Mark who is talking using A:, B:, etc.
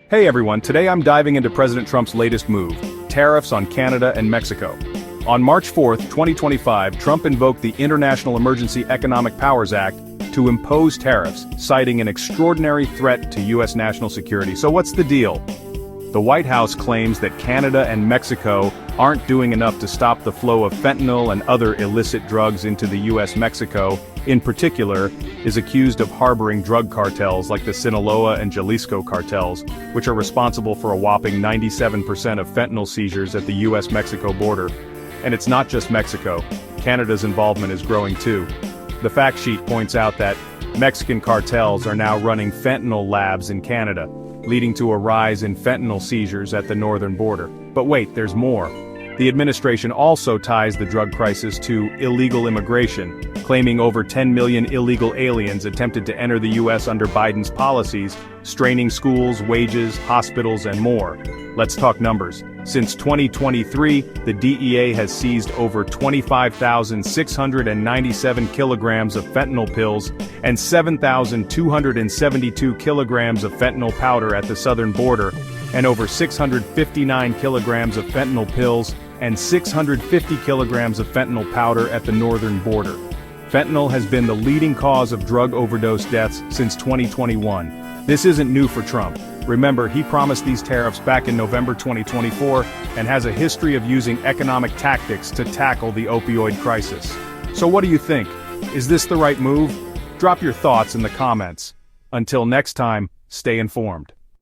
A: Hey everyone, today I'm diving into President Trump's latest move, tariffs on Canada and Mexico. On March 4, 2025, Trump invoked the International Emergency Economic Powers Act to impose tariffs, citing an extraordinary threat to U.S. national security. So what's the deal? The White House claims that Canada and Mexico aren't doing enough to stop the flow of fentanyl and other illicit drugs into the U.S. Mexico, in particular, is accused of harboring drug cartels like the Sinaloa and Jalisco cartels, which are responsible for a whopping 97% of fentanyl seizures at the U.S.-Mexico border. And it's not just Mexico. Canada's involvement is growing too. The fact sheet points out that Mexican cartels are now running fentanyl labs in Canada, leading to a rise in fentanyl seizures at the northern border. But wait, there's more. The administration also ties the drug crisis to illegal immigration, claiming over 10 million illegal aliens attempted to enter the U.S. under Biden's policies, straining schools, wages, hospitals, and more. Let's talk numbers. Since 2023, the DEA has seized over 25,697 kilograms of fentanyl pills and 7,272 kilograms of fentanyl powder at the southern border, and over 659 kilograms of fentanyl pills and 650 kilograms of fentanyl powder at the northern border. Fentanyl has been the leading cause of drug overdose deaths since 2021. This isn't new for Trump. Remember, he promised these tariffs back in November 2024 and has a history of using economic tactics to tackle the opioid crisis. So what do you think? Is this the right move? Drop your thoughts in the comments. Until next time, stay informed.